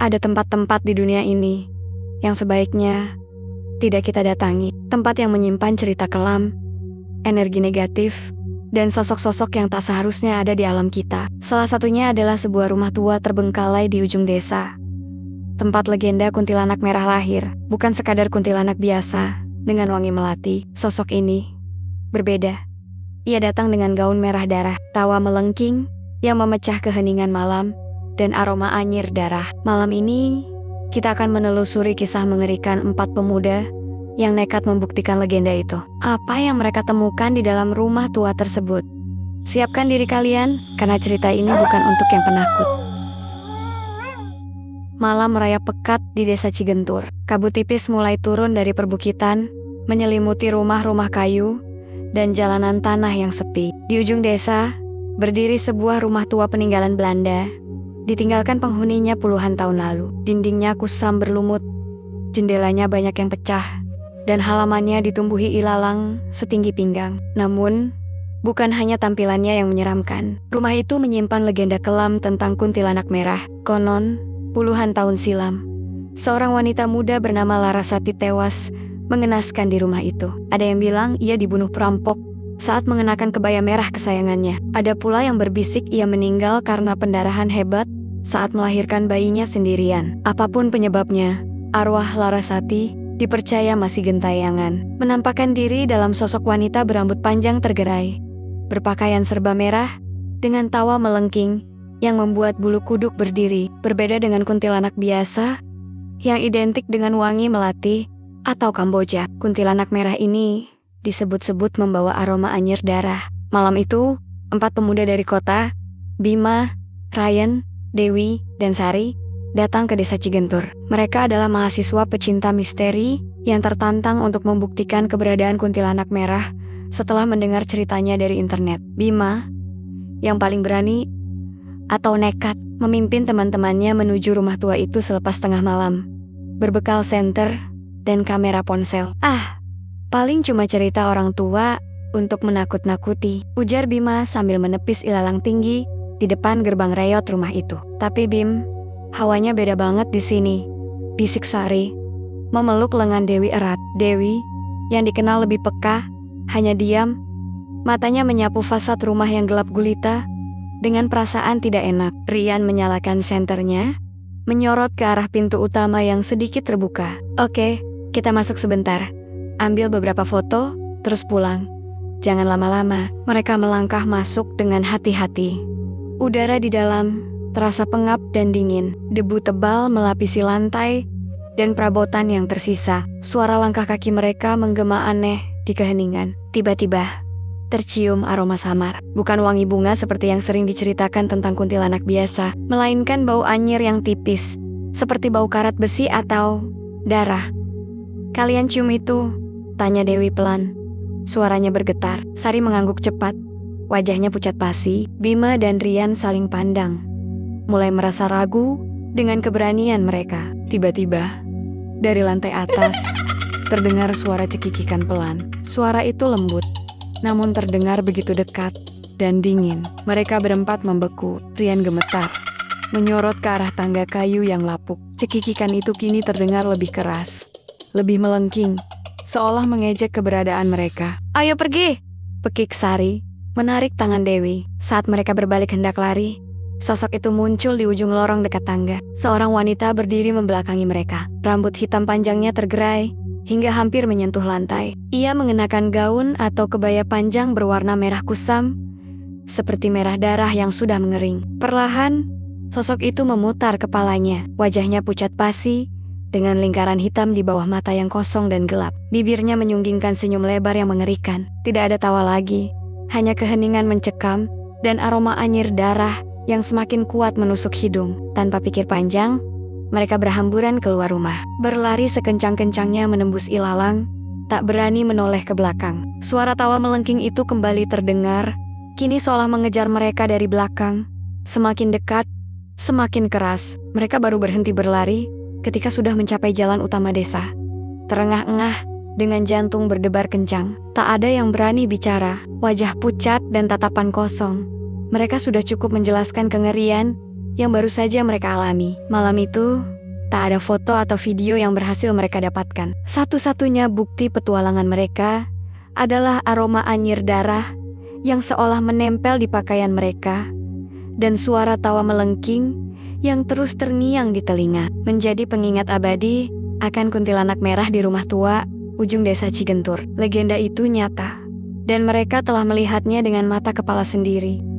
Ada tempat-tempat di dunia ini yang sebaiknya tidak kita datangi. Tempat yang menyimpan cerita kelam, energi negatif, dan sosok-sosok yang tak seharusnya ada di alam kita. Salah satunya adalah sebuah rumah tua terbengkalai di ujung desa. Tempat legenda kuntilanak merah lahir, bukan sekadar kuntilanak biasa dengan wangi melati. Sosok ini berbeda. Ia datang dengan gaun merah darah, tawa melengking yang memecah keheningan malam, dan aroma anyir darah. Malam ini, kita akan menelusuri kisah mengerikan 4 pemuda yang nekat membuktikan legenda itu. Apa yang mereka temukan di dalam rumah tua tersebut? Siapkan diri kalian, karena cerita ini bukan untuk yang penakut. Malam merayap pekat di desa Cigentur. Kabut tipis mulai turun dari perbukitan, menyelimuti rumah-rumah kayu, dan jalanan tanah yang sepi. Di ujung desa, berdiri sebuah rumah tua peninggalan Belanda, ditinggalkan penghuninya puluhan tahun lalu. Dindingnya kusam berlumut, jendelanya banyak yang pecah, dan halamannya ditumbuhi ilalang setinggi pinggang. Namun, bukan hanya tampilannya yang menyeramkan. Rumah itu menyimpan legenda kelam tentang kuntilanak merah. Konon, puluhan tahun silam, seorang wanita muda bernama Larasati tewas mengenaskan di rumah itu. Ada yang bilang ia dibunuh perampok saat mengenakan kebaya merah kesayangannya. Ada pula yang berbisik ia meninggal karena pendarahan hebat saat melahirkan bayinya sendirian. Apapun penyebabnya, arwah Larasati dipercaya masih gentayangan, menampakkan diri dalam sosok wanita berambut panjang tergerai, berpakaian serba merah, dengan tawa melengking yang membuat bulu kuduk berdiri. Berbeda dengan kuntilanak biasa, yang identik dengan wangi melati atau Kamboja. Kuntilanak merah ini disebut-sebut membawa aroma anyir darah. Malam itu, 4 pemuda dari kota, Bima, Ryan, Dewi, dan Sari, datang ke desa Cigentur. Mereka adalah mahasiswa pecinta misteri yang tertantang untuk membuktikan keberadaan kuntilanak merah setelah mendengar ceritanya dari internet. Bima, yang paling berani atau nekat, memimpin teman-temannya menuju rumah tua itu selepas tengah malam, berbekal senter dan kamera ponsel. Paling cuma cerita orang tua untuk menakut-nakuti, ujar Bima sambil menepis ilalang tinggi di depan gerbang reot rumah itu. Tapi Bim, hawanya beda banget di sini, bisik Sari, memeluk lengan Dewi erat. Dewi, yang dikenal lebih peka, hanya diam, matanya menyapu fasad rumah yang gelap gulita dengan perasaan tidak enak. Rian menyalakan senternya, menyorot ke arah pintu utama yang sedikit terbuka. Oke, kita masuk sebentar. Ambil beberapa foto, terus pulang. Jangan lama-lama. Mereka melangkah masuk dengan hati-hati. Udara di dalam terasa pengap dan dingin. Debu tebal melapisi lantai dan perabotan yang tersisa. Suara langkah kaki mereka menggema aneh di keheningan. Tiba-tiba, tercium aroma samar. Bukan wangi bunga seperti yang sering diceritakan tentang kuntilanak biasa, melainkan bau anyir yang tipis, seperti bau karat besi atau darah. Kalian cium itu? Tanya Dewi pelan. Suaranya bergetar. Sari mengangguk cepat. Wajahnya pucat pasi. Bima dan Rian saling pandang, mulai merasa ragu dengan keberanian mereka. Tiba-tiba, dari lantai atas, terdengar suara cekikikan pelan. Suara itu lembut, namun terdengar begitu dekat dan dingin. Mereka berempat membeku. Rian gemetar, menyorot ke arah tangga kayu yang lapuk. Cekikikan itu kini terdengar lebih keras, lebih melengking, seolah mengejek keberadaan mereka. Ayo pergi, pekik Sari, menarik tangan Dewi. Saat mereka berbalik hendak lari, sosok itu muncul di ujung lorong dekat tangga. Seorang wanita berdiri membelakangi mereka. Rambut hitam panjangnya tergerai hingga hampir menyentuh lantai. Ia mengenakan gaun atau kebaya panjang berwarna merah kusam, seperti merah darah yang sudah mengering. Perlahan, sosok itu memutar kepalanya. Wajahnya pucat pasi, dengan lingkaran hitam di bawah mata yang kosong dan gelap. Bibirnya menyunggingkan senyum lebar yang mengerikan. Tidak ada tawa lagi, hanya keheningan mencekam dan aroma anyir darah yang semakin kuat menusuk hidung. Tanpa pikir panjang, mereka berhamburan keluar rumah. Berlari sekencang-kencangnya menembus ilalang, tak berani menoleh ke belakang. Suara tawa melengking itu kembali terdengar, kini seolah mengejar mereka dari belakang. Semakin dekat, semakin keras. Mereka baru berhenti berlari ketika sudah mencapai jalan utama desa. Terengah-engah, dengan jantung berdebar kencang. Tak ada yang berani bicara, wajah pucat dan tatapan kosong. Mereka sudah cukup menjelaskan kengerian yang baru saja mereka alami. Malam itu, tak ada foto atau video yang berhasil mereka dapatkan. Satu-satunya bukti petualangan mereka adalah aroma anyir darah yang seolah menempel di pakaian mereka, dan suara tawa melengking yang terus terngiang di telinga, menjadi pengingat abadi akan kuntilanak merah di rumah tua ujung desa Cigentur. Legenda itu nyata, dan mereka telah melihatnya dengan mata kepala sendiri.